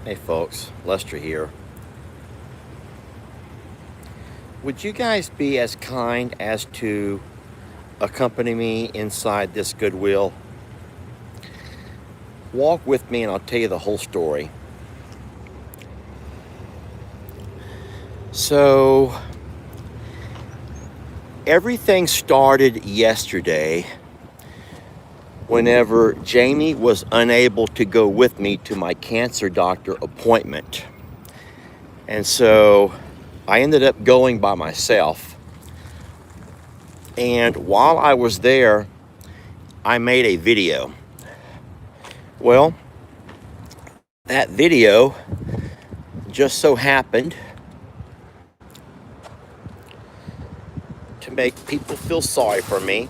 Hey folks, Lester here. Would you guys be as kind as to accompany me inside this Goodwill? Walk with me and I'll tell you the whole story. So, everything started yesterday whenever Jamie was unable to go with me to my cancer doctor appointment. And so I ended up going by myself. And while I was there, I made a video. Well, that video just so happened to make people feel sorry for me.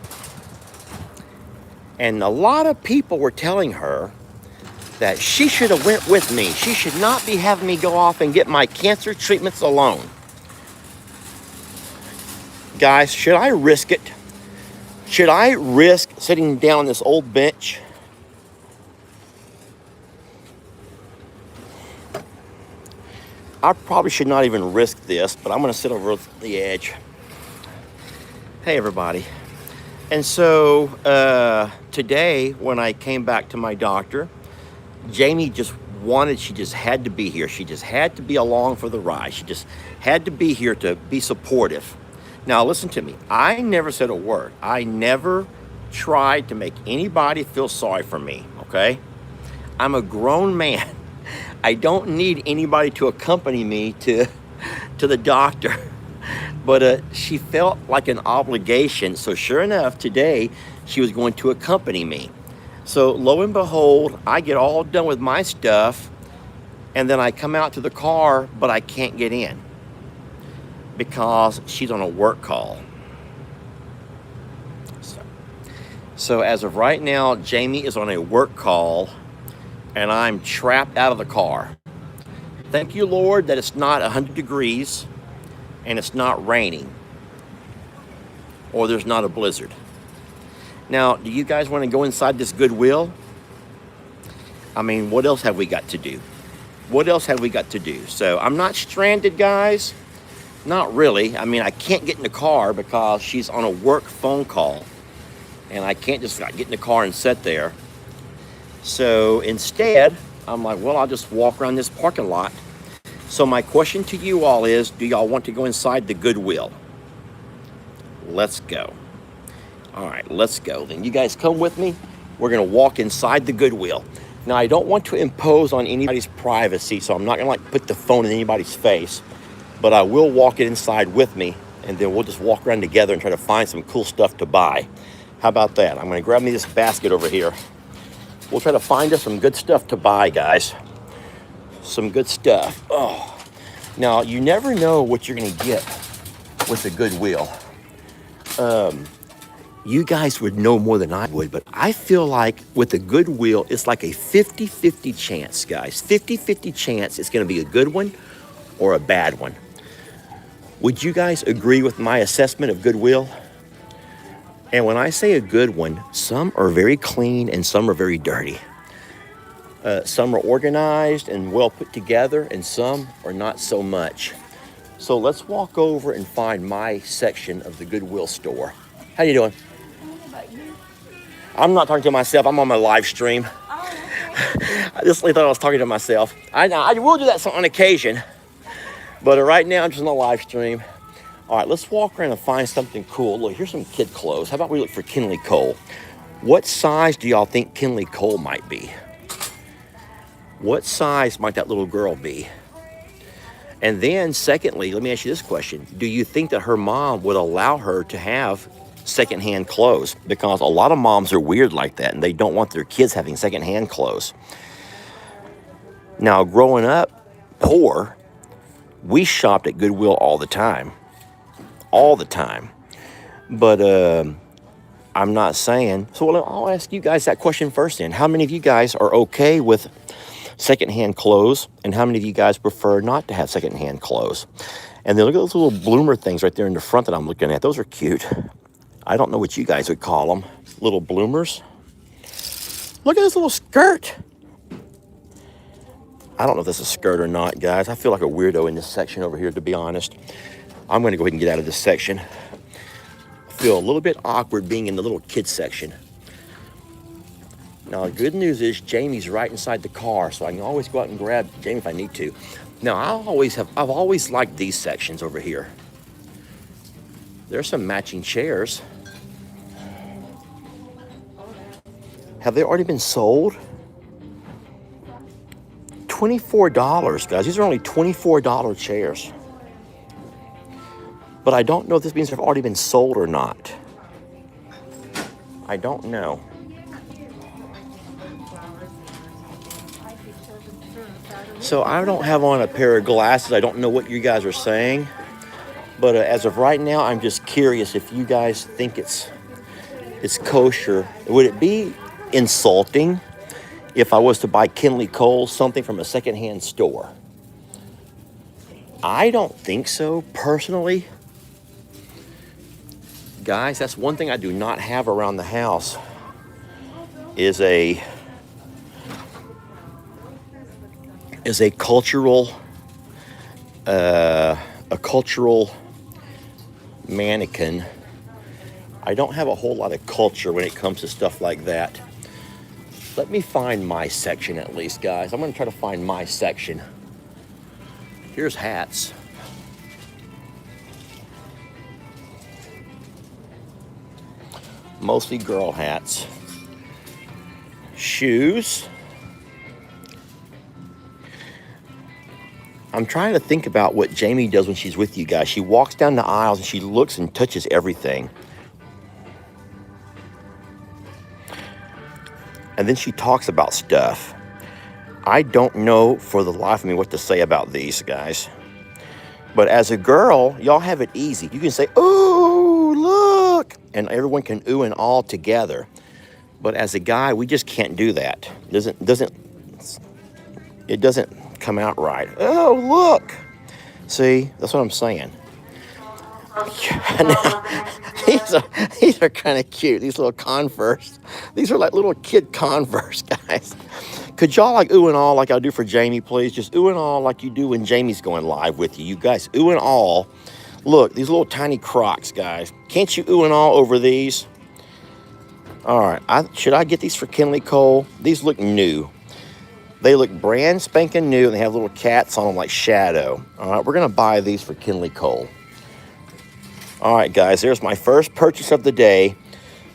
And a lot of people were telling her that she should have went with me. She should not be having me go off and get my cancer treatments alone. Guys, should I risk it? Should I risk sitting down on this old bench? I probably should not even risk this, but I'm gonna sit over the edge. Hey everybody. And so today when I came back to my doctor, Jamie she just had to be here. She just had to be along for the ride. She just had to be here to be supportive. Now listen to me, I never said a word. I never tried to make anybody feel sorry for me, okay? I'm a grown man. I don't need anybody to accompany me to the doctor. But she felt like an obligation. So sure enough, today she was going to accompany me. So lo and behold, I get all done with my stuff and then I come out to the car, but I can't get in because she's on a work call. So as of right now, Jamie is on a work call and I'm trapped out of the car. Thank you, Lord, that it's not 100 degrees and it's not raining or there's not a blizzard. Now, do you guys want to go inside this Goodwill? I mean, what else have we got to do? What else have we got to do? So I'm not stranded, guys. Not really. I mean, I can't get in the car because she's on a work phone call. And I can't just get in the car and sit there. So instead, I'm like, well, I'll just walk around this parking lot. So my question to you all is, do y'all want to go inside the Goodwill? Let's go. All right, let's go. Then you guys come with me. We're gonna walk inside the Goodwill. Now, I don't want to impose on anybody's privacy, so I'm not gonna put the phone in anybody's face, but I will walk it inside with me, and then we'll just walk around together and try to find some cool stuff to buy. How about that? I'm gonna grab me this basket over here. We'll try to find us some good stuff to buy, guys. Some good stuff. Oh, now you never know what you're gonna get with the Goodwill. You guys would know more than I would, but I feel like with the Goodwill, it's like a 50-50 chance, guys. 50-50 chance it's gonna be a good one or a bad one. Would you guys agree with my assessment of Goodwill? And when I say a good one, some are very clean and some are very dirty. Some are organized and well put together, and some are not so much. So let's walk over and find my section of the Goodwill store. How you doing? I'm not talking to myself. I'm on my live stream. I just thought I was talking to myself. I will do that on occasion, but right now I'm just on a live stream. All right, let's walk around and find something cool. Look, here's some kid clothes. How about we look for Kinley Cole? What size do y'all think Kinley Cole might be? What size might that little girl be? And then secondly, let me ask you this question. Do you think that her mom would allow her to have secondhand clothes? Because a lot of moms are weird like that and they don't want their kids having secondhand clothes. Now, growing up poor, we shopped at Goodwill all the time. All the time. But I'm not saying. So I'll ask you guys that question first then. How many of you guys are okay with secondhand clothes? And how many of you guys prefer not to have secondhand clothes? And then look at those little bloomer things right there in the front that I'm looking at. Those are cute. I don't know what you guys would call them. Little bloomers. Look at this little skirt. I don't know if this is a skirt or not, guys. I feel like a weirdo in this section over here, to be honest. I'm going to go ahead and get out of this section. I feel a little bit awkward being in the little kids section. Now, the good news is Jamie's right inside the car, so I can always go out and grab Jamie if I need to. Now, I've always liked these sections over here. There's some matching chairs. Have they already been sold? $24, guys. These are only $24 chairs. But I don't know if this means they've already been sold or not. I don't know. So I don't have on a pair of glasses. I don't know what you guys are saying. But as of right now, I'm just curious if you guys think it's kosher. Would it be insulting if I was to buy Kinley Cole something from a secondhand store? I don't think so, personally. Guys, that's one thing I do not have around the house is a cultural mannequin. I don't have a whole lot of culture when it comes to stuff like that. Let me find my section at least, guys. I'm going to try to find my section. Here's hats. Mostly girl hats. Shoes. I'm trying to think about what Jamie does when she's with you guys. She walks down the aisles and she looks and touches everything. And then she talks about stuff. I don't know for the life of me what to say about these guys. But as a girl, y'all have it easy. You can say, "Ooh, look," and everyone can ooh and all together. But as a guy, we just can't do that. It doesn't come out right. Oh, look. See, that's what I'm saying. These are kind of cute. These little Converse. These are like little kid Converse, guys. Could y'all like ooh and all like I do for Jamie, please? Just ooh and all like you do when Jamie's going live with you. You guys ooh and all. Look, these little tiny Crocs, guys. Can't you ooh and all over these? All right. Should I get these for Kinley Cole? These look new. They look brand spanking new, and they have little cats on them like Shadow. All right, we're going to buy these for Kinley Cole. All right, guys, there's my first purchase of the day.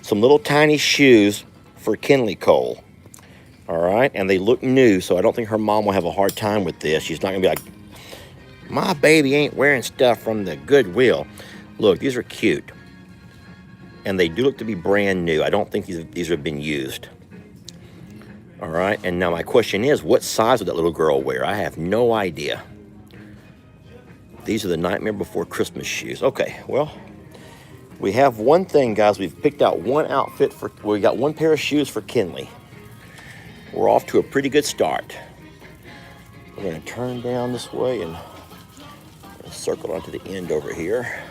Some little tiny shoes for Kinley Cole. All right, and they look new, so I don't think her mom will have a hard time with this. She's not going to be like, "My baby ain't wearing stuff from the Goodwill." Look, these are cute. And they do look to be brand new. I don't think these have been used. All right, and now my question is, what size would that little girl wear? I have no idea. These are the Nightmare Before Christmas shoes. Okay, well, we have one thing, guys. We've picked out one outfit we got one pair of shoes for Kinley. We're off to a pretty good start. We're going to turn down this way and circle onto the end over here.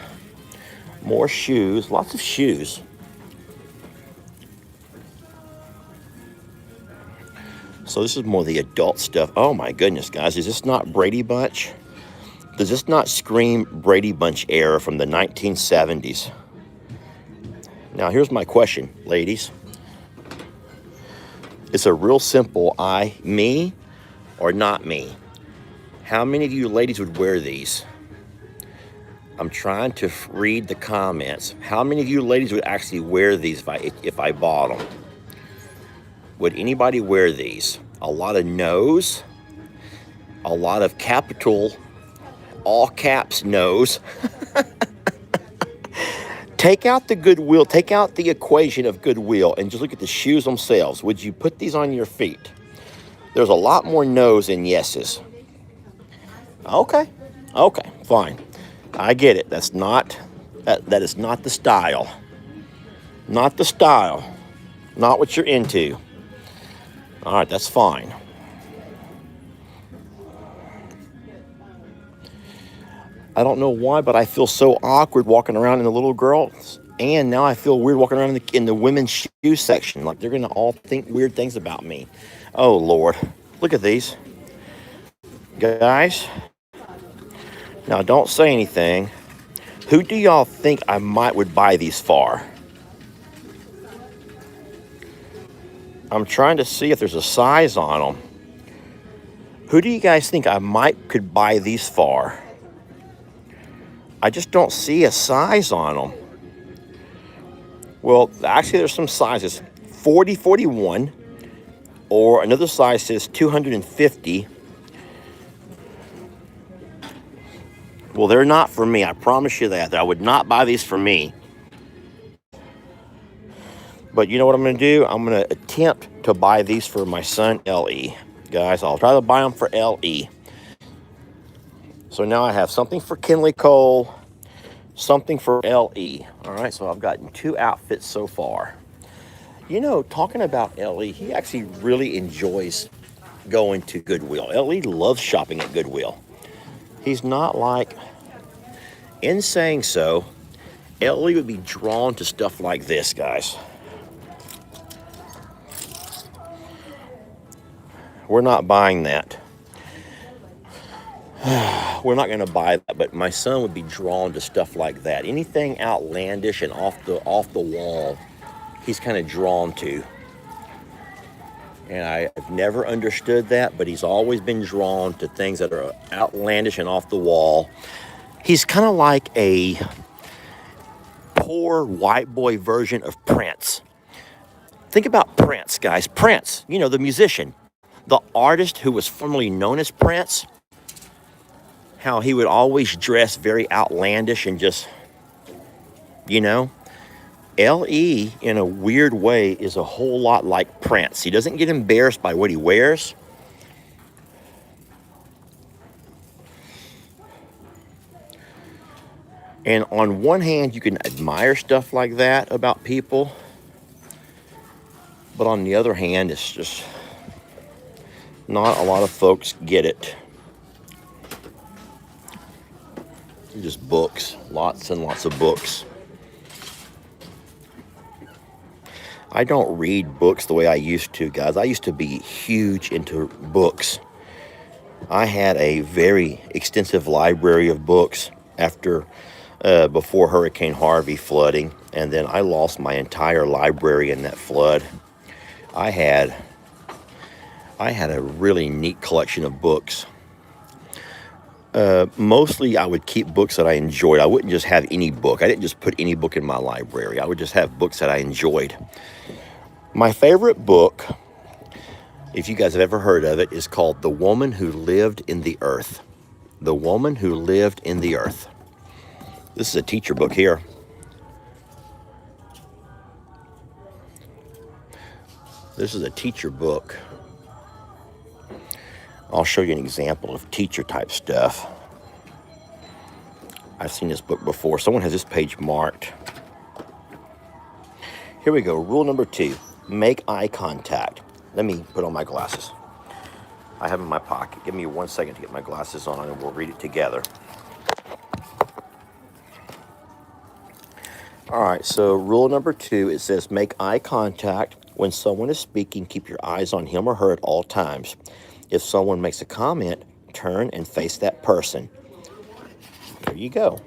More shoes, lots of shoes. So this is more the adult stuff. Oh my goodness, guys, is this not Brady Bunch? Does this not scream Brady Bunch era from the 1970s? Now, here's my question, ladies. It's a real simple me or not me. How many of you ladies would wear these? I'm trying to read the comments. How many of you ladies would actually wear these if I bought them? Would anybody wear these? A lot of no's. A lot of capital, all caps no's. Take out the Goodwill, take out the equation of Goodwill and just look at the shoes themselves. Would you put these on your feet? There's a lot more no's than yeses. Okay, fine. I get it. That is not the style. Not the style. Not what you're into. All right, that's fine. I don't know why, but I feel so awkward walking around in the little girls, and now I feel weird walking around in the women's shoe section. Like they're gonna all think weird things about me. Oh Lord, look at these. Guys, now don't say anything. Who do y'all think I might would buy these for? I'm trying to see if there's a size on them. Who do you guys think I could buy these for? I just don't see a size on them. Well, actually, there's some sizes. 40, 41, or another size says 250. Well, they're not for me. I promise you that. I would not buy these for me. But you know what I'm going to do? I'm going to attempt to buy these for my son, L.E. Guys, I'll try to buy them for L.E. So now I have something for Kinley Cole, something for L.E. All right, so I've gotten 2 outfits so far. You know, talking about L.E., he actually really enjoys going to Goodwill. L.E. loves shopping at Goodwill. He's not like, in saying so, L.E. would be drawn to stuff like this, guys. We're not buying that. We're not going to buy that, but my son would be drawn to stuff like that. Anything outlandish and off the wall, he's kind of drawn to. And I've never understood that, but he's always been drawn to things that are outlandish and off the wall. He's kind of like a poor white boy version of Prince. Think about Prince, guys. Prince, you know, the musician, the artist who was formerly known as Prince, how he would always dress very outlandish and just, you know. L.E., in a weird way, is a whole lot like Prince. He doesn't get embarrassed by what he wears. And on one hand, you can admire stuff like that about people. But on the other hand, it's just not a lot of folks get it. They're just books, lots and lots of books. I don't read books the way I used to, guys. I used to be huge into books. I had a very extensive library of books before Hurricane Harvey flooding, and then I lost my entire library in that flood. I had a really neat collection of books. Mostly I would keep books that I enjoyed. I wouldn't just have any book. I didn't just put any book in my library. I would just have books that I enjoyed. My favorite book, if you guys have ever heard of it, is called The Woman Who Lived in the Earth. The Woman Who Lived in the Earth. This is a teacher book here. This is a teacher book. I'll show you an example of teacher type stuff. I've seen this book before. Someone has this page marked. Here we go. Rule number 2, make eye contact. Let me put on my glasses. I have them in my pocket. Give me 1 second to get my glasses on and we'll read it together. All right, so rule number 2, it says make eye contact. When someone is speaking, keep your eyes on him or her at all times. If someone makes a comment, turn and face that person. There you go.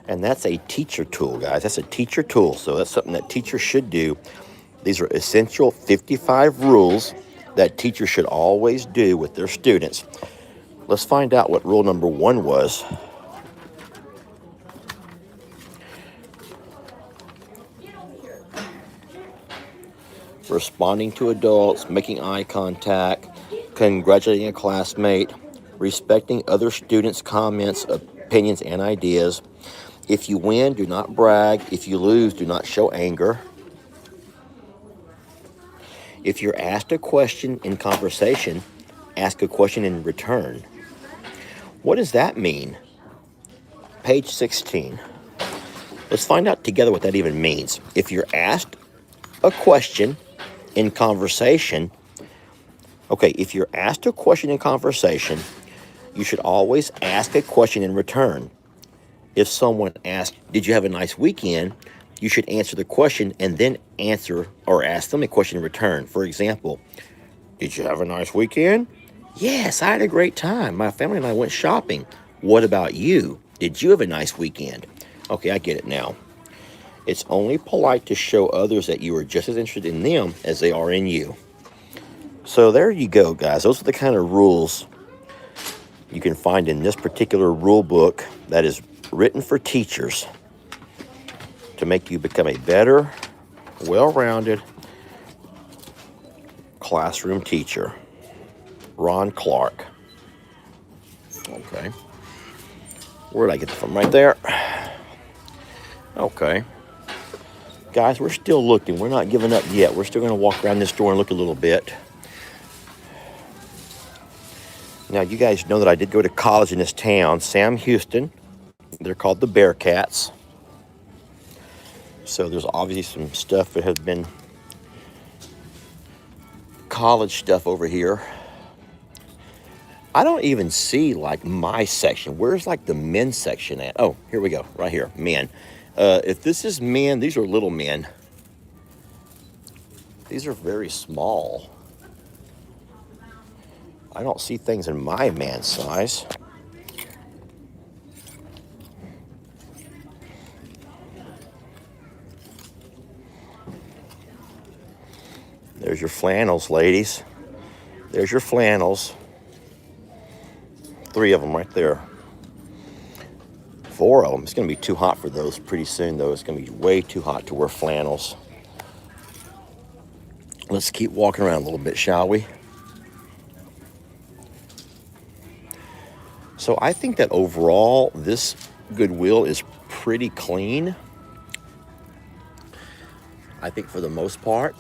And that's a teacher tool, guys. That's a teacher tool. So that's something that teachers should do. These are essential 55 rules that teachers should always do with their students. Let's find out what rule number 1 was. Responding to adults, making eye contact, congratulating a classmate, respecting other students' comments, opinions, and ideas. If you win, do not brag. If you lose, do not show anger. If you're asked a question in conversation, ask a question in return. What does that mean? Page 16. Let's find out together what that even means. If you're asked a question in conversation, okay, if you're asked a question in conversation, you should always ask a question in return. If someone asks, did you have a nice weekend? You should answer the question and then answer or ask them a question in return. For example, Did you have a nice weekend? Yes, I had a great time. My family and I went shopping. What about you? Did you have a nice weekend? Okay, I get it now. It's only polite to show others that you are just as interested in them as they are in you. So there you go, guys. Those are the kind of rules you can find in this particular rule book that is written for teachers to make you become a better, well-rounded classroom teacher. Ron Clark. Okay. Where did I get it from? Right there. Okay. Guys, we're still looking. We're not giving up yet. We're still going to walk around this store and look a little bit. Now, you guys know that I did go to college in this town, Sam Houston. They're called the Bearcats. So there's obviously some stuff that has been college stuff over here. I don't even see like my section. Where's like the men's section at? Oh, here we go, right here, men. If this is men, these are little men. These are very small. I don't see things in my man size. There's your flannels, ladies. There's your flannels. 3 of them right there. 4 of them. It's going to be too hot for those pretty soon, though. It's going to be way too hot to wear flannels. Let's keep walking around a little bit, shall we? So I think that overall, this Goodwill is pretty clean. I think for the most part.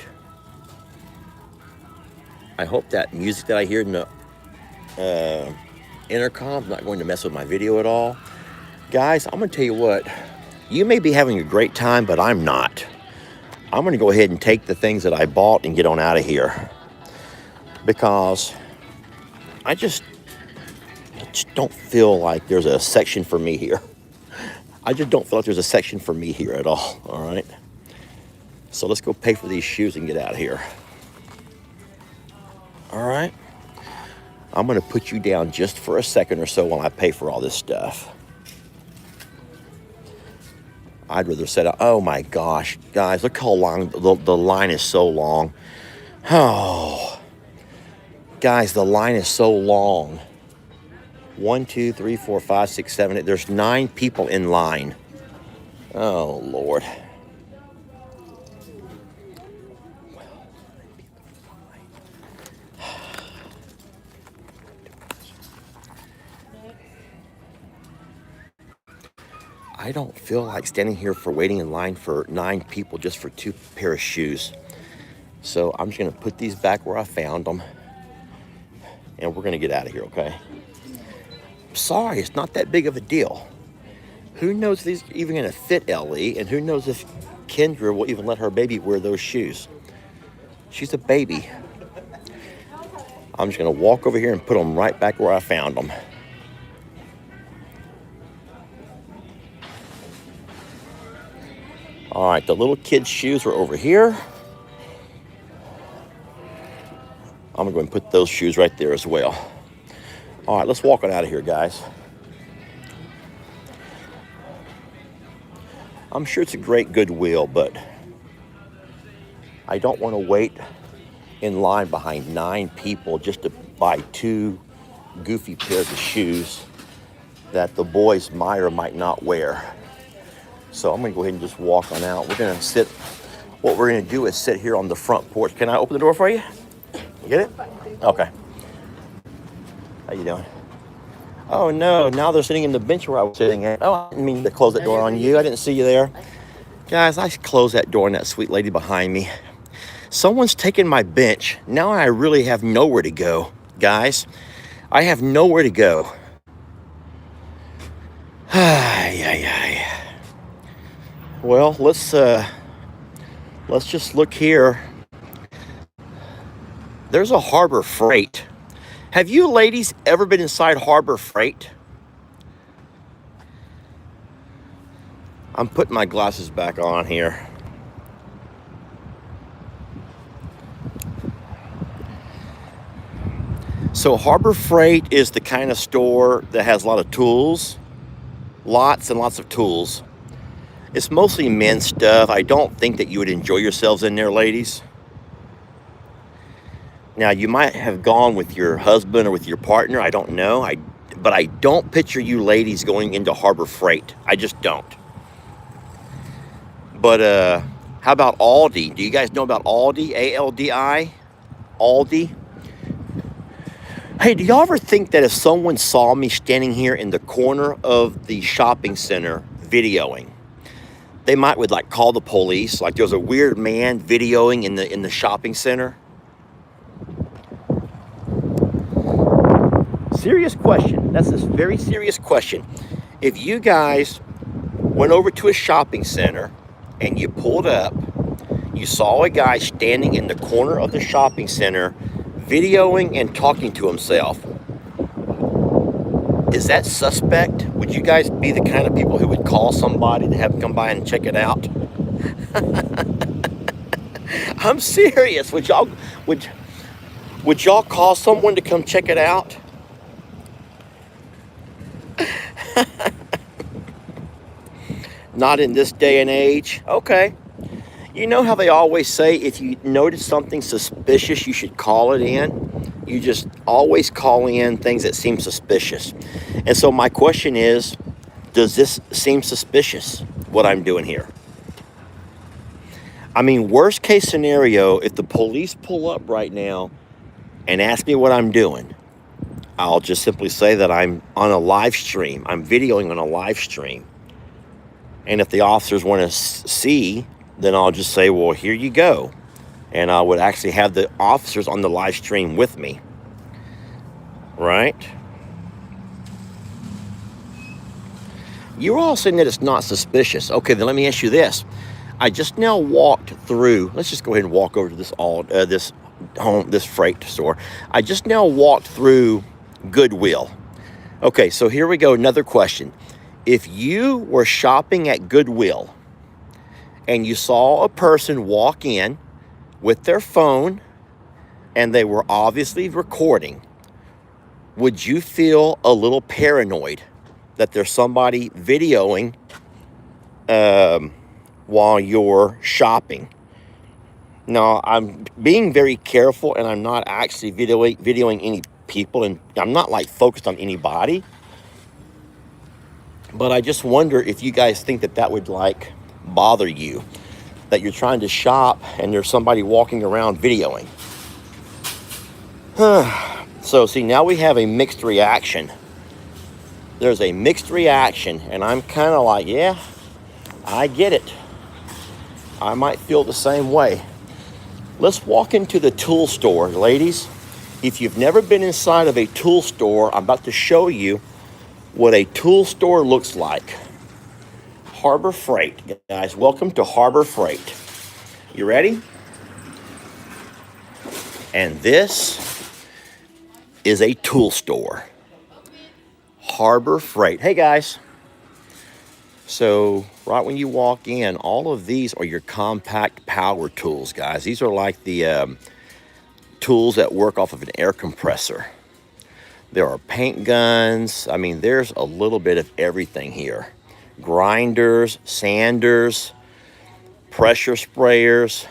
I hope that music that I hear in the intercom is not going to mess with my video at all. Guys, I'm going to tell you what. You may be having a great time, but I'm not. I'm going to go ahead and take the things that I bought and get on out of here. Because I just don't feel like there's a section for me here. I just don't feel like there's a section for me here at all right? So let's go pay for these shoes and get out of here. All right? I'm going to put you down just for a second or so while I pay for all this stuff. I'd rather set up. Oh my gosh, guys, look how long the line is so long. Oh, guys, the line is so long. 1, 2, 3, 4, 5, 6, 7, 8. There's 9 people in line. Oh, Lord. I don't feel like standing here for waiting in line for 9 people just for 2 pair of shoes. So I'm just going to put these back where I found them. And we're going to get out of here, okay? Sorry, it's not that big of a deal. Who knows if these are even going to fit Ellie, and who knows if Kendra will even let her baby wear those shoes. She's a baby. I'm just going to walk over here and put them right back where I found them. All right, the little kids' shoes are over here. I'm going to go and put those shoes right there as well. All right, let's walk on out of here, guys. I'm sure it's a great Goodwill, but I don't want to wait in line behind 9 people just to buy 2 goofy pairs of shoes that the boys might or might not wear. So I'm going to go ahead and just walk on out. We're going to sit. What we're going to do is sit here on the front porch. Can I open the door for you? You get it? Okay. How you doing? Oh, no. Now they're sitting in the bench where I was sitting at. Oh, I didn't mean to close that door on you. I didn't see you there. Guys, I closed that door on that sweet lady behind me. Someone's taken my bench. Now I really have nowhere to go. Guys, I have nowhere to go. Well, let's just look here. There's a Harbor Freight. Have you ladies ever been inside Harbor Freight? I'm putting my glasses back on here. So Harbor Freight is the kind of store that has a lot of tools, lots and lots of tools. It's mostly men's stuff. I don't think that you would enjoy yourselves in there, ladies. Now, you might have gone with your husband or with your partner. I don't know. But I don't picture you ladies going into Harbor Freight. I just don't. But how about Aldi? Do you guys know about Aldi? A-L-D-I? Aldi? Hey, do y'all ever think that if someone saw me standing here in the corner of the shopping center videoing, they would like call the police? Like there's a weird man videoing in the shopping center? Serious question. That's a very serious question. If you guys went over to a shopping center and you pulled up, you saw a guy standing in the corner of the shopping center videoing and talking to himself, is that suspect? Would you guys be the kind of people who would call somebody to have them come by and check it out? I'm serious. Would y'all call someone to come check it out? Not in this day and age. Okay. You know how they always say if you notice something suspicious, you should call it in? You just always call in things that seem suspicious. And so my question is, does this seem suspicious, what I'm doing here? I mean, worst case scenario, if the police pull up right now and ask me what I'm doing, I'll just simply say that I'm on a live stream. I'm videoing on a live stream. And if the officers want to see, then I'll just say, well, here you go. And I would actually have the officers on the live stream with me. Right? You're all saying that it's not suspicious. Okay, then let me ask you this. I just now walked through, let's just go ahead and walk over to this freight store. I just now walked through Goodwill. Okay, so here we go, another question. If you were shopping at Goodwill and you saw a person walk in with their phone and they were obviously recording, would you feel a little paranoid that there's somebody videoing while you're shopping? Now, I'm being very careful and I'm not actually videoing any people, and I'm not like focused on anybody. But I just wonder if you guys think that would like bother you, that you're trying to shop and there's somebody walking around videoing. So see, now we have a mixed reaction. There's a mixed reaction, and I'm kind of like, yeah, I get it. I might feel the same way. Let's walk into the tool store, ladies. If you've never been inside of a tool store, I'm about to show you what a tool store looks like. Harbor Freight, guys. Welcome to Harbor Freight. You ready? And this is a tool store. Harbor Freight. Hey, guys. So right when you walk in, all of these are your compact power tools, guys. These are like the tools that work off of an air compressor. There are paint guns. I mean, there's a little bit of everything here. Grinders, sanders, pressure sprayers,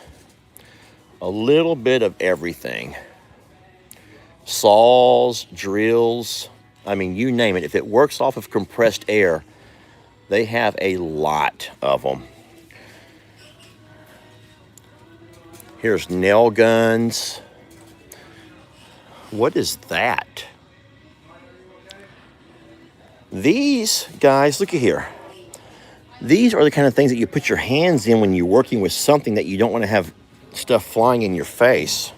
a little bit of everything. Saws, drills, I mean, you name it. If it works off of compressed air, they have a lot of them. Here's nail guns. What is that? These guys, look at here. These are the kind of things that you put your hands in when you're working with something that you don't want to have stuff flying in your face.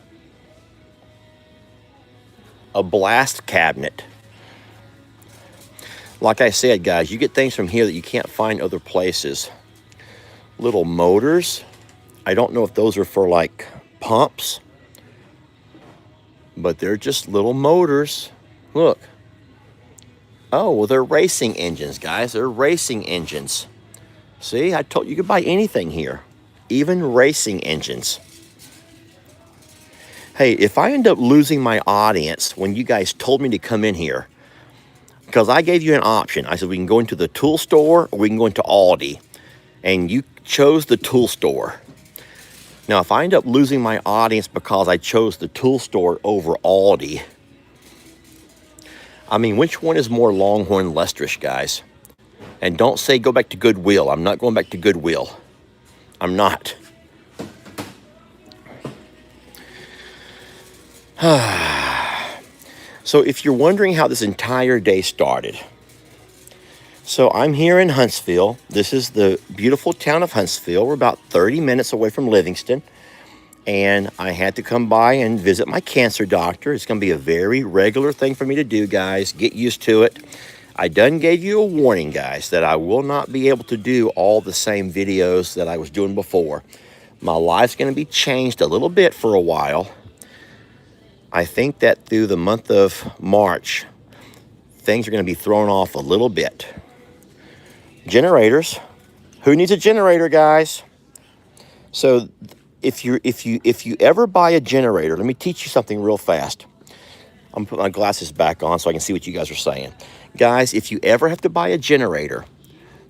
A blast cabinet. Like I said, guys, you get things from here that you can't find other places. Little motors. I don't know if those are for like pumps, but they're just little motors. Look. Oh, well, they're racing engines, guys. They're racing engines. See, I told you could buy anything here, even racing engines. Hey, if I end up losing my audience when you guys told me to come in here, because I gave you an option. I said we can go into the tool store or we can go into Aldi. And you chose the tool store. Now, if I end up losing my audience because I chose the tool store over Aldi, I mean, which one is more Longhorn Lesterish, guys? And don't say go back to Goodwill. I'm not going back to Goodwill. I'm not. So if you're wondering how this entire day started, so I'm here in Huntsville. This is the beautiful town of Huntsville. We're about 30 minutes away from Livingston. And I had to come by and visit my cancer doctor. It's going to be a very regular thing for me to do, guys. Get used to it. I done gave you a warning, guys, that I will not be able to do all the same videos that I was doing before. My life's going to be changed a little bit for a while. I think that through the month of March, things are going to be thrown off a little bit. Generators. Who needs a generator, guys? So if you ever buy a generator, let me teach you something real fast. I'm putting my glasses back on so I can see what you guys are saying. Guys, if you ever have to buy a generator,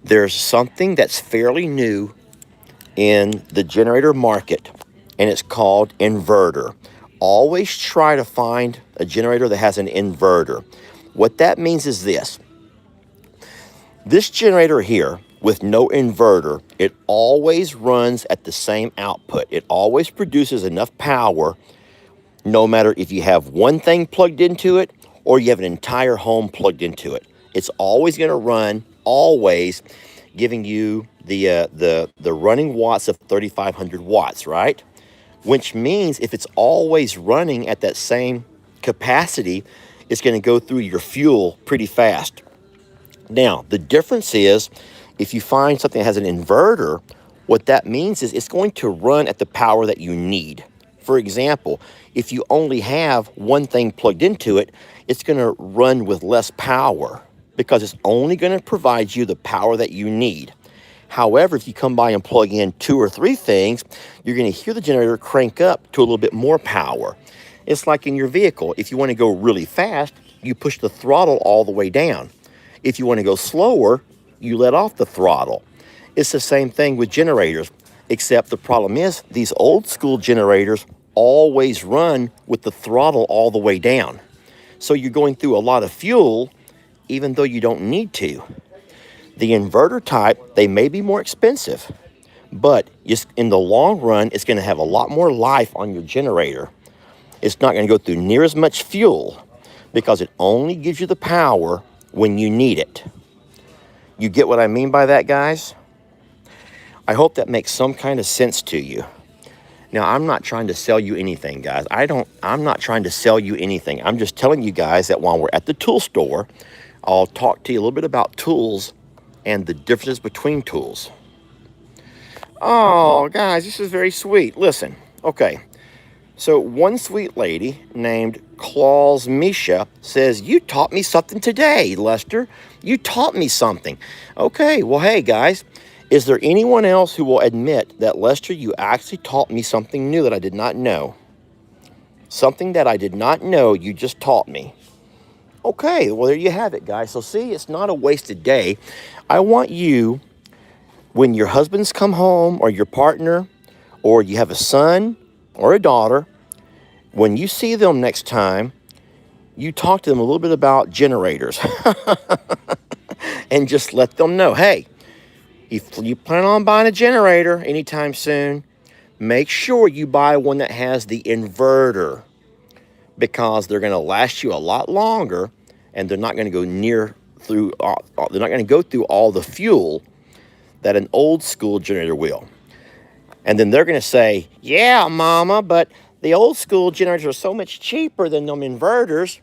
there's something that's fairly new in the generator market, and it's called inverter. Always try to find a generator that has an inverter. What that means is this. This generator here with no inverter, it always runs at the same output. It always produces enough power no matter if you have one thing plugged into it or you have an entire home plugged into it. It's always going to run, always giving you the running watts of 3,500 watts, right? Which means if it's always running at that same capacity, it's going to go through your fuel pretty fast. Now, the difference is if you find something that has an inverter, what that means is it's going to run at the power that you need. For example, if you only have one thing plugged into it, it's going to run with less power because it's only going to provide you the power that you need. However, if you come by and plug in 2 or 3 things, you're going to hear the generator crank up to a little bit more power. It's like in your vehicle. If you want to go really fast, you push the throttle all the way down. If you want to go slower, you let off the throttle. It's the same thing with generators, except the problem is these old school generators always run with the throttle all the way down. So you're going through a lot of fuel even though you don't need to. The inverter type, they may be more expensive, but just in the long run, it's going to have a lot more life on your generator. It's not going to go through near as much fuel because it only gives you the power when you need it. You get what I mean by that, guys? I hope that makes some kind of sense to you. Now, I'm not trying to sell you anything, guys. I'm not trying to sell you anything. I'm just telling you guys that while we're at the tool store, I'll talk to you a little bit about tools and the differences between tools. Oh, guys, this is very sweet. Listen, okay. So one sweet lady named Claus Misha says, "You taught me something today, Lester. You taught me something." Okay, well, hey, guys, is there anyone else who will admit that, Lester, you actually taught me something new that I did not know? Something that I did not know, you just taught me. Okay, well, there you have it, guys. So see, it's not a wasted day. I want you, when your husbands come home or your partner or you have a son or a daughter, when you see them next time, you talk to them a little bit about generators and just let them know, hey, if you plan on buying a generator anytime soon, make sure you buy one that has the inverter, because they're going to last you a lot longer and they're not going to go they're not going to go through all the fuel that an old school generator will. And then they're going to say, "Yeah, Mama, but the old school generators are so much cheaper than them inverters."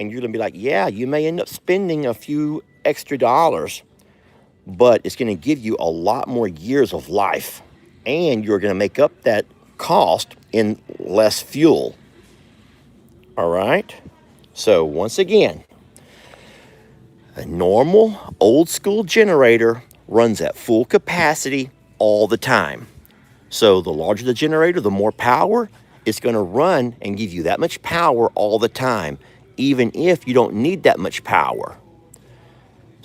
And you're going to be like, "Yeah, you may end up spending a few extra dollars, but it's going to give you a lot more years of life. And you're going to make up that cost in less fuel." All right? So once again, a normal old school generator runs at full capacity all the time. So the larger the generator, the more power, It's going to run and give you that much power all the time, even if you don't need that much power.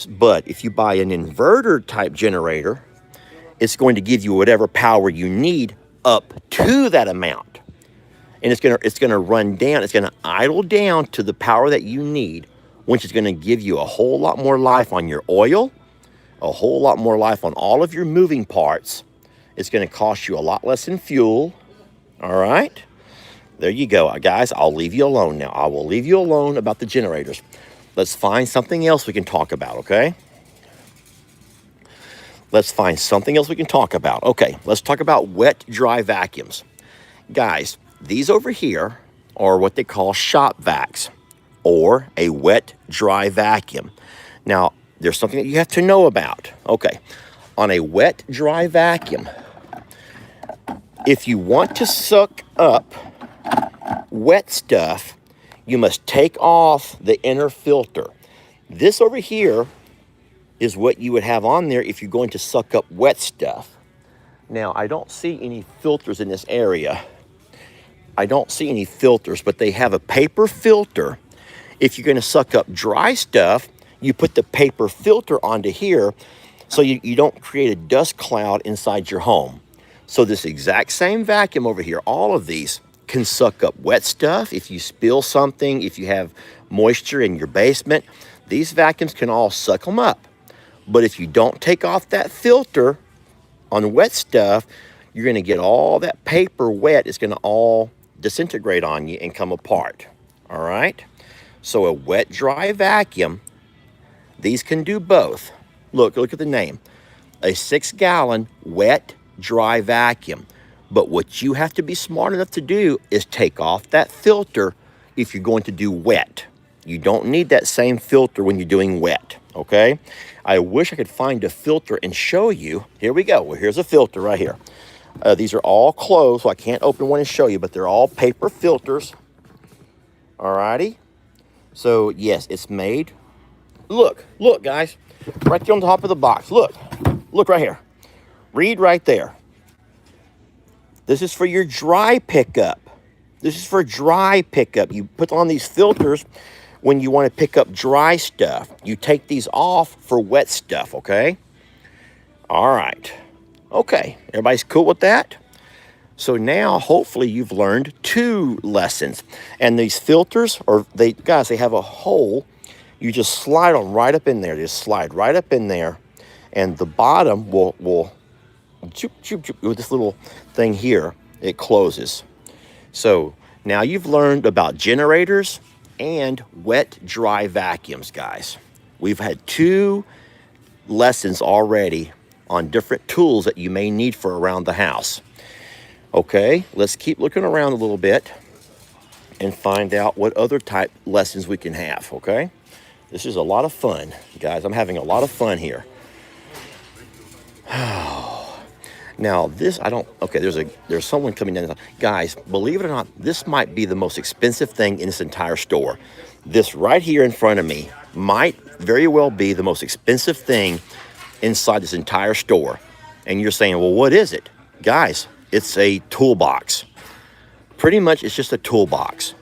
But if you buy an inverter type generator, it's going to give you whatever power you need up to that amount. And it's going to run down, it's going to idle down to the power that you need, which is going to give you a whole lot more life on your oil, a whole lot more life on all of your moving parts. It's going to cost you a lot less in fuel. All right? There you go, guys. I'll leave you alone now. I will leave you alone about the generators. Let's find something else we can talk about, okay? Let's find something else we can talk about. Okay, let's talk about wet, dry vacuums. Guys, these over here are what they call shop vacs, or a wet, dry vacuum. Now, there's something that you have to know about. Okay, on a wet, dry vacuum, if you want to suck up wet stuff, you must take off the inner filter. This over here is what you would have on there if you're going to suck up wet stuff. Now, I don't see any filters in this area. I don't see any filters, but they have a paper filter. If you're going to suck up dry stuff, you put the paper filter onto here so you don't create a dust cloud inside your home. So this exact same vacuum over here, all of these can suck up wet stuff. If you spill something, if you have moisture in your basement, these vacuums can all suck them up. But if you don't take off that filter on wet stuff, you're going to get all that paper wet. It's going to all disintegrate on you and come apart. All right? So a wet, dry vacuum, these can do both. Look at the name. A 6-gallon wet, dry vacuum. But what you have to be smart enough to do is take off that filter if you're going to do wet. You don't need that same filter when you're doing wet, okay? I wish I could find a filter and show you. Here we go. Well, here's a filter right here. These are all closed, so I can't open one and show you, but they're all paper filters. All righty? So, yes, it's made. Look, guys. Right there on the top of the box. Look right here. Read right there. This is for your dry pickup. This is for dry pickup. You put on these filters when you want to pick up dry stuff. You take these off for wet stuff, okay? All right. Okay, everybody's cool with that? So now, hopefully, you've learned 2 lessons. And these filters, they have a hole. You just slide them right up in there. Just slide right up in there. And the bottom will choop, choop, choop, with this little thing here, it closes. So now you've learned about generators and wet, dry vacuums, guys. We've had 2 lessons already on different tools that you may need for around the house. Okay, let's keep looking around a little bit and find out what other type lessons we can have, okay? This is a lot of fun, guys. I'm having a lot of fun here. Now this, okay, there's someone coming down. Guys, believe it or not, this might be the most expensive thing in this entire store. This right here in front of me might very well be the most expensive thing inside this entire store. And you're saying, well, what is it? Guys, it's a toolbox. Pretty much it's just a toolbox.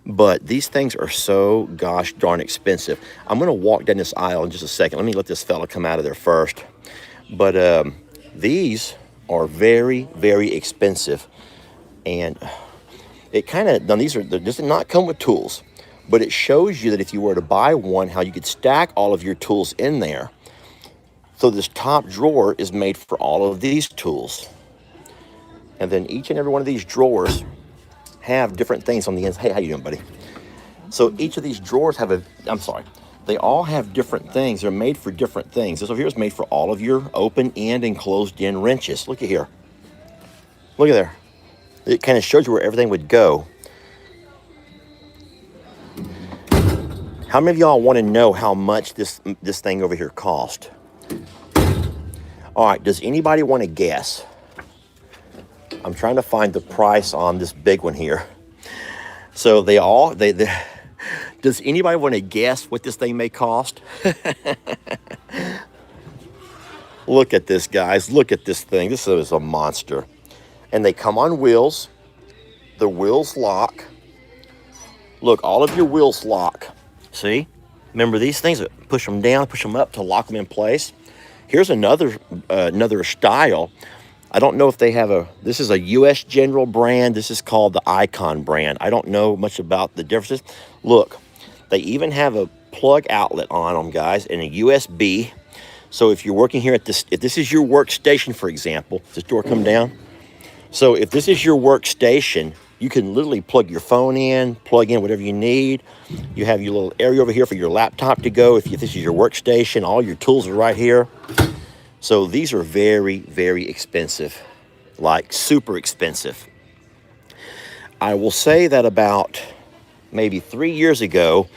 But these things are so gosh darn expensive. I'm going to walk down this aisle in just a second. Let me let this fella come out of there first. But these are very, very expensive. And it kind of, now this does not come with tools. But it shows you that if you were to buy one, how you could stack all of your tools in there. So this top drawer is made for all of these tools. And then each and every one of these drawers have different things on the ends. Hey, how you doing, buddy? So each of these drawers have they all have different things. They're made for different things. This over here is made for all of your open end and closed end wrenches. Look at here. Look at there. It kind of shows you where everything would go. How many of y'all want to know how much this thing over here cost? All right, does anybody want to guess? I'm trying to find the price on this big one here. So does anybody want to guess what this thing may cost? Look at this, guys. Look at this thing. This is a monster. And they come on wheels. The wheels lock. Look, all of your wheels lock. See? Remember these things? Push them down, push them up to lock them in place. Here's another style. I don't know if they have this is a U.S. General brand. This is called the Icon brand. I don't know much about the differences. Look, they even have a plug outlet on them, guys, and a USB. So if you're working here if this is your workstation, for example, does this door come down? So if this is your workstation, you can literally plug your phone in, plug in whatever you need. You have your little area over here for your laptop to go. If this is your workstation, all your tools are right here. So these are very, very expensive, like super expensive. I will say that about maybe 3 years ago,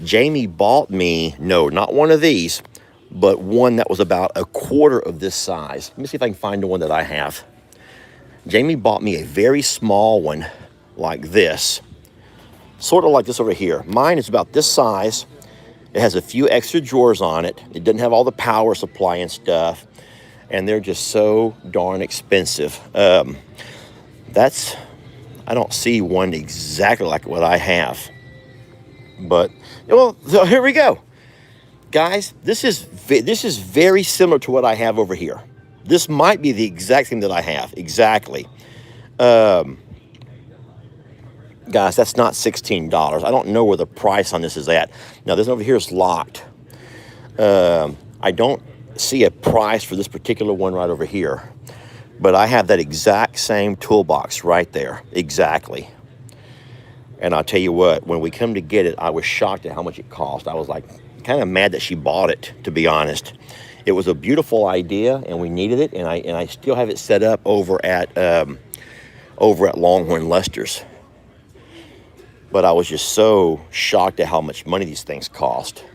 Jamie bought me, no, not one of these, but one that was about a quarter of this size. Let me see if I can find the one that I have. Jamie bought me a very small one like this, sort of like this over here. Mine is about this size. It has a few extra drawers on it. It doesn't have all the power supply and stuff, and they're just so darn expensive. I don't see one exactly like what I have, but well, so here we go, guys. This is very similar to what I have over here. This might be the exact thing that I have exactly. Guys, that's not $16. I don't know where the price on this is at. Now, this over here is locked. I don't see a price for this particular one right over here. But I have that exact same toolbox right there. Exactly. And I'll tell you what, when we come to get it, I was shocked at how much it cost. I was like kind of mad that she bought it, to be honest. It was a beautiful idea, and we needed it. And I still have it set up over at Longhorn Lester's. But I was just so shocked at how much money these things cost.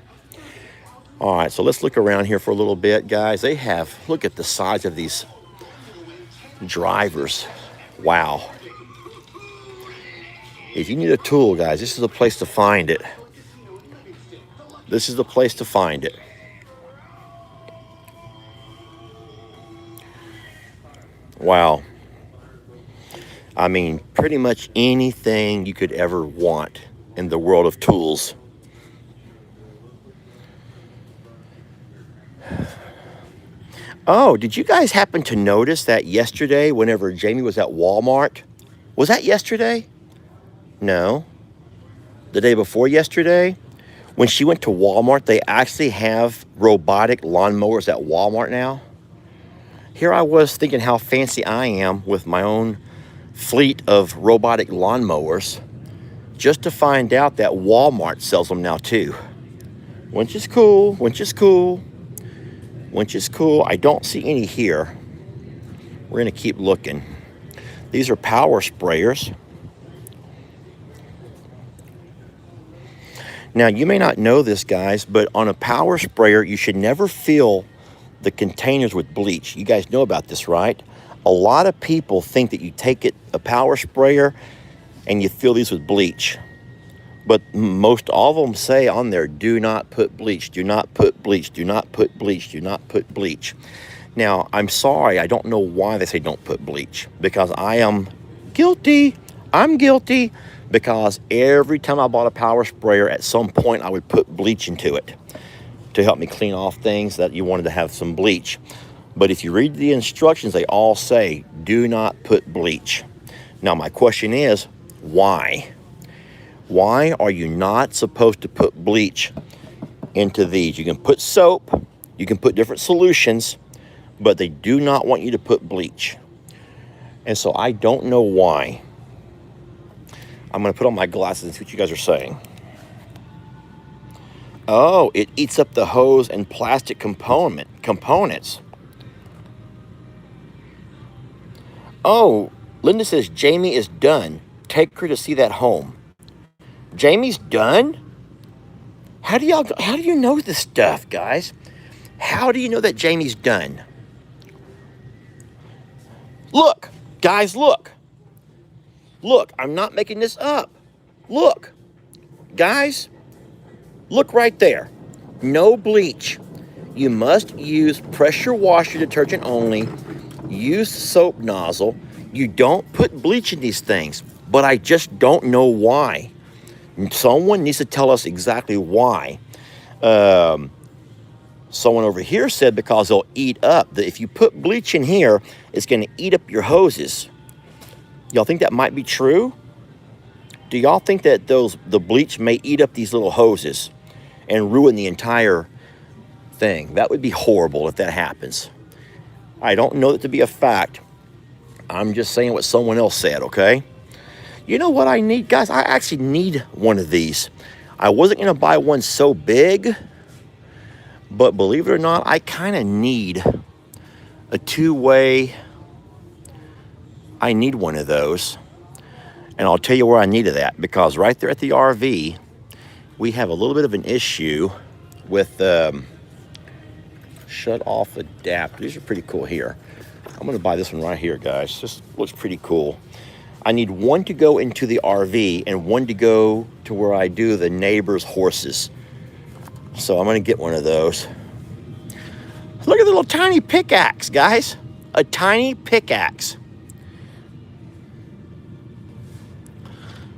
All right, so let's look around here for a little bit, guys. Look at the size of these drivers. Wow. If you need a tool, guys, this is the place to find it. This is the place to find it. Wow. I mean, pretty much anything you could ever want in the world of tools. Oh, did you guys happen to notice that yesterday, whenever Jamie was at Walmart? Was that yesterday? No. The day before yesterday? When she went to Walmart, they actually have robotic lawnmowers at Walmart now. Here I was thinking how fancy I am with my own fleet of robotic lawnmowers, just to find out that Walmart sells them now too. Which is cool, which is cool, which is cool. I don't see any here. We're gonna keep looking. These are power sprayers. Now, you may not know this, guys, but on a power sprayer, you should never fill the containers with bleach. You guys know about this, right? A lot of people think that you take a power sprayer and you fill these with bleach. But most all of them say on there, do not put bleach, do not put bleach, do not put bleach, do not put bleach. Now, I'm sorry, I don't know why they say don't put bleach, because I am guilty. I'm guilty, because every time I bought a power sprayer, at some point I would put bleach into it to help me clean off things that you wanted to have some bleach. But if you read the instructions, they all say, do not put bleach. Now, my question is, why? Why are you not supposed to put bleach into these? You can put soap, you can put different solutions, but they do not want you to put bleach. And so I don't know why. I'm going to put on my glasses and see what you guys are saying. Oh, it eats up the hose and plastic components. Oh, Linda says Jamie is done. Take her to see that home. Jamie's done? How do you know this stuff, guys? How do you know that Jamie's done? Look, guys, look. Look, I'm not making this up. Look, guys, look right there. No bleach. You must use pressure washer detergent only. Use soap nozzle. You don't put bleach in these things. but I just don't know why. Someone needs to tell us exactly why. Someone over here said because they'll eat up. If you put bleach in here, it's going to eat up your hoses. Y'all think that might be true? Do y'all think that the bleach may eat up these little hoses and ruin the entire thing? That would be horrible if that happens. I don't know that to be a fact. I'm just saying what someone else said, okay? You know what I need, guys? I actually need one of these. I wasn't going to buy one so big, but believe it or not, I kind of need a two-way. I need one of those. And I'll tell you where I needed that, because right there at the RV, we have a little bit of an issue with shut off adapter. These are pretty cool here. I'm going to buy this one right here, guys. This looks pretty cool. I need one to go into the RV and one to go to where I do the neighbor's horses. So I'm going to get one of those. Look at the little tiny pickaxe, guys. A tiny pickaxe.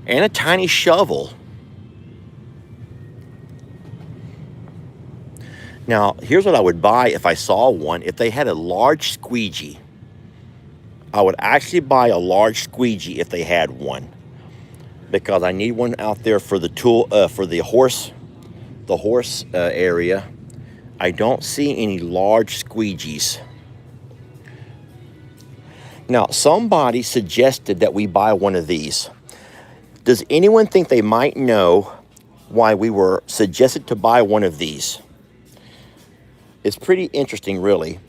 And a tiny shovel. Now, here's what I would buy if I saw one. If they had a large squeegee, I would actually buy a large squeegee if they had one, because I need one out there for the tool, for the horse area. I don't see any large squeegees. Now, somebody suggested that we buy one of these. Does anyone think they might know why we were suggested to buy one of these? It's pretty interesting, really.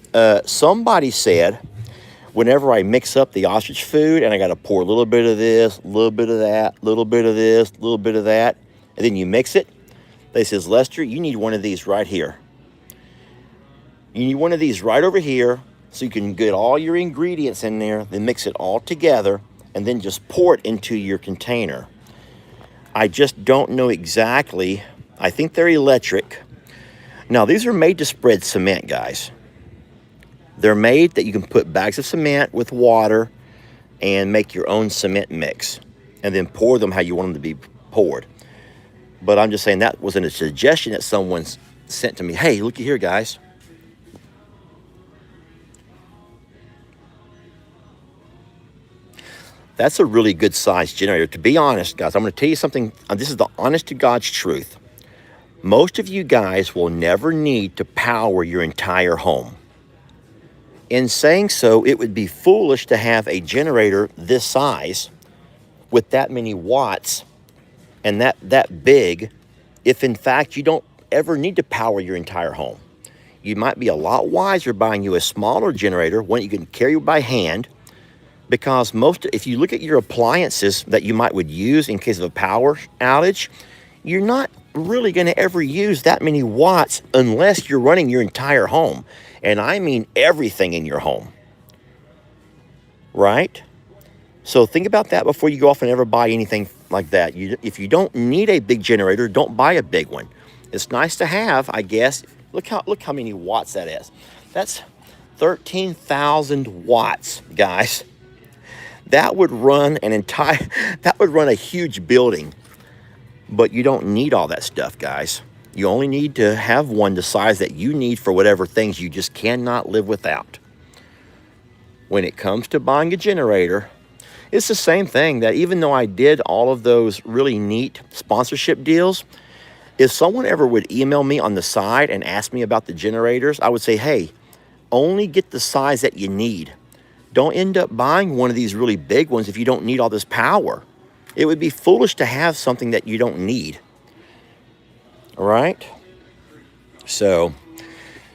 Somebody said, whenever I mix up the ostrich food and I got to pour a little bit of this, a little bit of that, a little bit of this, a little bit of that, and then you mix it, they says, Lester, you need one of these right here. You need one of these right over here so you can get all your ingredients in there, then mix it all together, and then just pour it into your container. I just don't know exactly. I think they're electric. Now, these are made to spread cement, guys. They're made that you can put bags of cement with water and make your own cement mix and then pour them how you want them to be poured. But I'm just saying that wasn't a suggestion that someone sent to me. Hey, looky here, guys. That's a really good size generator. To be honest, guys, I'm going to tell you something. This is the honest to God's truth. Most of you guys will never need to power your entire home. In saying so, it would be foolish to have a generator this size with that many watts and that big if in fact you don't ever need to power your entire home. You might be a lot wiser buying you a smaller generator, one you can carry by hand, because if you look at your appliances that you would use in case of a power outage, you're not really going to ever use that many watts unless you're running your entire home. And I mean everything in your home. Right? So think about that before you go off and ever buy anything like that. If you don't need a big generator, don't buy a big one. It's nice to have, I guess. Look how many watts that is. That's 13,000 watts, guys. That would run a huge building. But you don't need all that stuff, guys. You only need to have one the size that you need for whatever things you just cannot live without. When it comes to buying a generator, it's the same thing. That even though I did all of those really neat sponsorship deals, if someone ever would email me on the side and ask me about the generators, I would say, hey, only get the size that you need. Don't end up buying one of these really big ones if you don't need all this power. It would be foolish to have something that you don't need. All right? So,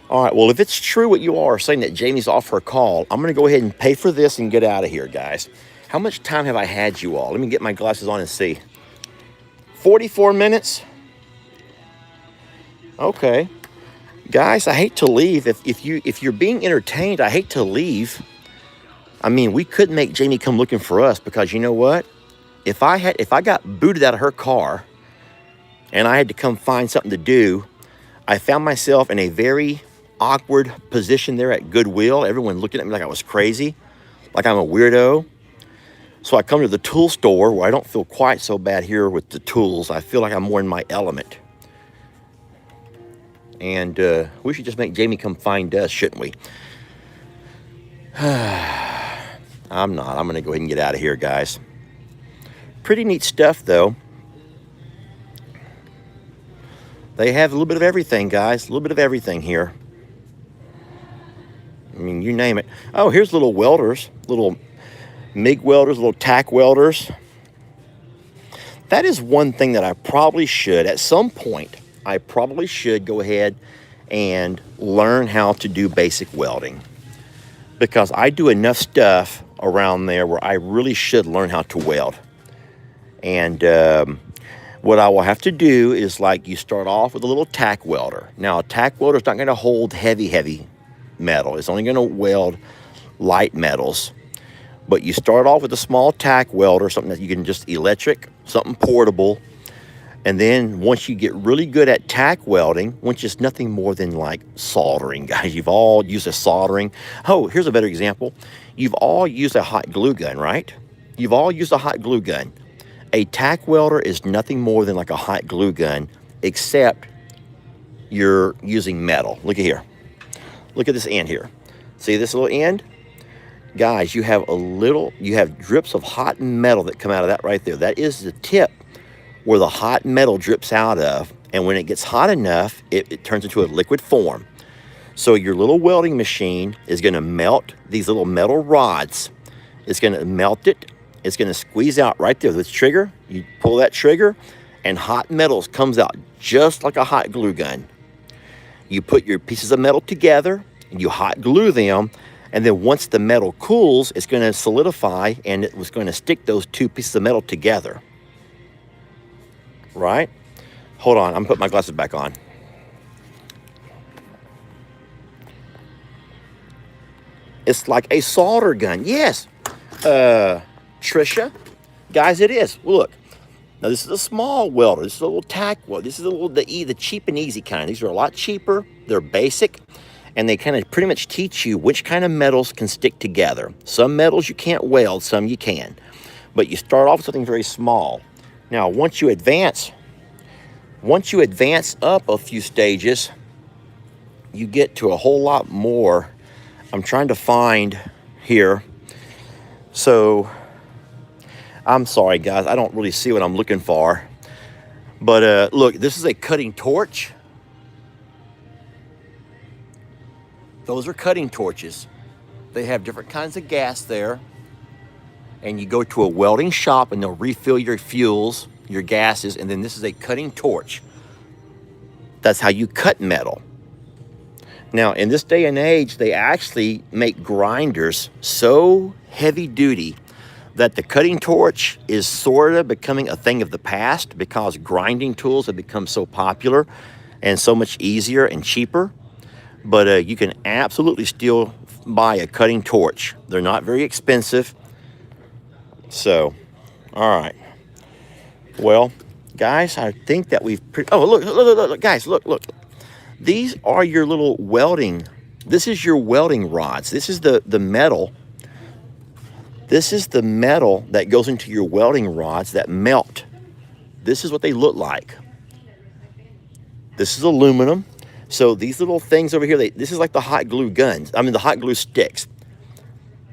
all right, well, if it's true what you are saying that Jamie's off her call, I'm going to go ahead and pay for this and get out of here, guys. How much time have I had you all? Let me get my glasses on and see. 44 minutes? Okay. Guys, I hate to leave. If you're being entertained, I hate to leave. I mean, we could make Jamie come looking for us, because you know what? If I got booted out of her car and I had to come find something to do, I found myself in a very awkward position there at Goodwill. Everyone looking at me like I was crazy, like I'm a weirdo. So I come to the tool store where I don't feel quite so bad here with the tools. I feel like I'm more in my element. And we should just make Jamie come find us, shouldn't we? I'm not. I'm going to go ahead and get out of here, guys. Pretty neat stuff, though. They have a little bit of everything, guys. A little bit of everything here. I mean, you name it. Oh, here's little welders. Little MIG welders, little tack welders. That is one thing that I probably should, at some point, I probably should go ahead and learn how to do basic welding. Because I do enough stuff around there where I really should learn how to weld. And what I will have to do is, like, you start off with a little tack welder. Now, a tack welder is not going to hold heavy metal. It's only going to weld light metals. But you start off with a small tack welder, something that you can just electric, something portable. And then once you get really good at tack welding, which is nothing more than like soldering, guys. You've all used a soldering. Oh, here's a better example. You've all used a hot glue gun, right? You've all used a hot glue gun. A tack welder is nothing more than like a hot glue gun, except you're using metal. Look at here. Look at this end here. See this little end? Guys, you have drips of hot metal that come out of that right there. That is the tip where the hot metal drips out of. And when it gets hot enough, it turns into a liquid form. So your little welding machine is going to melt these little metal rods. It's going to melt it. It's going to squeeze out right there. This trigger, you pull that trigger, and hot metals comes out just like a hot glue gun. You put your pieces of metal together, and you hot glue them. And then once the metal cools, it's going to solidify, and it was going to stick those two pieces of metal together. Right? Hold on, I'm putting my glasses back on. It's like a solder gun. Yes, Trisha. Guys, it is. Look. Now, this is a small welder. This is a little tack welder. This is the cheap and easy kind. These are a lot cheaper. They're basic. And they kind of pretty much teach you which kind of metals can stick together. Some metals you can't weld, some you can. But you start off with something very small. Now, once you advance up a few stages, you get to a whole lot more. I'm trying to find here. So, I'm sorry, guys. I don't really see what I'm looking for. But look, this is a cutting torch. Those are cutting torches. They have different kinds of gas there. And you go to a welding shop and they'll refill your fuels, your gases, and then this is a cutting torch. That's how you cut metal. Now, in this day and age, they actually make grinders so heavy duty that the cutting torch is sort of becoming a thing of the past because grinding tools have become so popular and so much easier and cheaper. But you can absolutely still buy a cutting torch. They're not very expensive. So, all right. Well, guys, I think that we've... look, guys, look. These are your little welding... This is your welding rods. This is the metal. This is the metal that goes into your welding rods that melt. This is what they look like. This is aluminum. So these little things over here, this is like the hot glue guns. I mean, the hot glue sticks.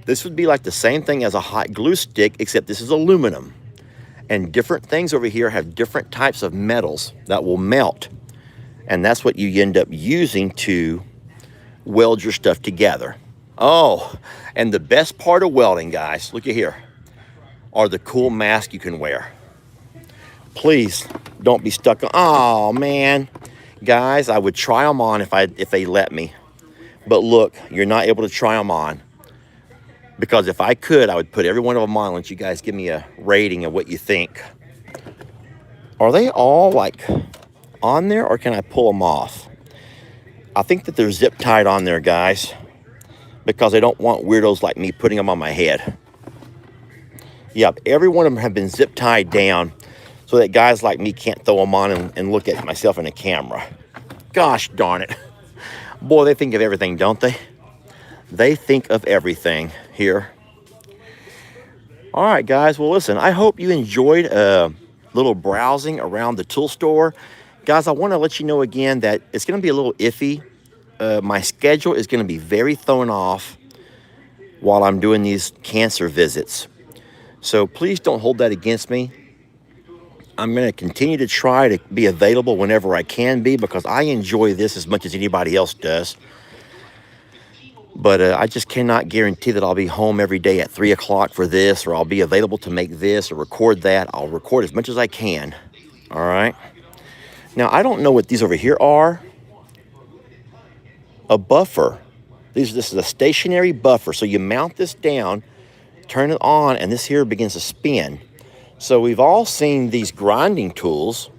This would be like the same thing as a hot glue stick, except this is aluminum. And different things over here have different types of metals that will melt. And that's what you end up using to weld your stuff together. Oh, and the best part of welding, guys, look at here, are the cool masks you can wear. Please don't be stuck on, oh man. Guys, I would try them on if they let me. But look, you're not able to try them on. Because if I could, I would put every one of them on and let you guys give me a rating of what you think. Are they all like on there or can I pull them off? I think that they're zip tied on there, guys. Because I don't want weirdos like me putting them on my head. Yep, every one of them have been zip tied down so that guys like me can't throw them on and look at myself in a camera. Gosh darn it. Boy, they think of everything, don't they? They think of everything here. All right, guys. Well, listen, I hope you enjoyed a little browsing around the tool store. Guys, I want to let you know again that it's going to be a little iffy. My schedule is going to be very thrown off while I'm doing these cancer visits. So please don't hold that against me. I'm going to continue to try to be available whenever I can be because I enjoy this as much as anybody else does. But I just cannot guarantee that I'll be home every day at 3 o'clock for this, or I'll be available to make this or record that. I'll record as much as I can. All right. Now, I don't know what these over here are. A buffer. This is a stationary buffer. So you mount this down, turn it on, and this here begins to spin. So we've all seen these grinding tools.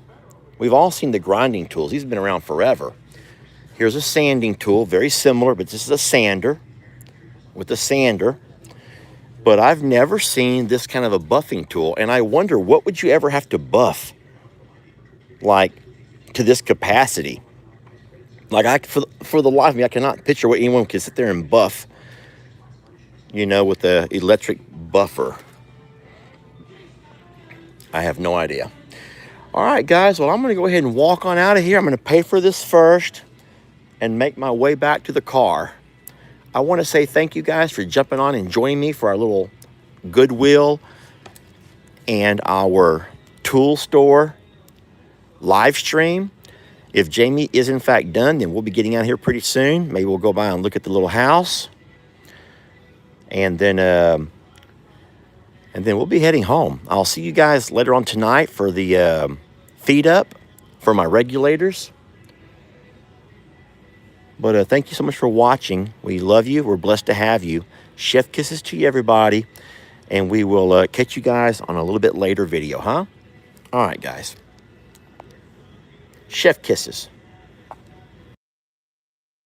We've all seen the grinding tools. These have been around forever. Here's a sanding tool, very similar, but this is a sander with a sander. But I've never seen this kind of a buffing tool, and I wonder, what would you ever have to buff, like, to this capacity? Like, for the life of me, I cannot picture what anyone can sit there and buff, you know, with the electric buffer. I have no idea. All right, guys, well, I'm going to go ahead and walk on out of here. I'm going to pay for this first and make my way back to the car. I want to say thank you guys for jumping on and joining me for our little Goodwill and our tool store live stream. If Jamie is in fact done, then we'll be getting out here pretty soon. Maybe we'll go by and look at the little house. And then we'll be heading home. I'll see you guys later on tonight for the feed up for my regulators. But thank you so much for watching. We love you. We're blessed to have you. Chef kisses to you, everybody. And we will catch you guys on a little bit later video, huh? All right, guys. Chef kisses.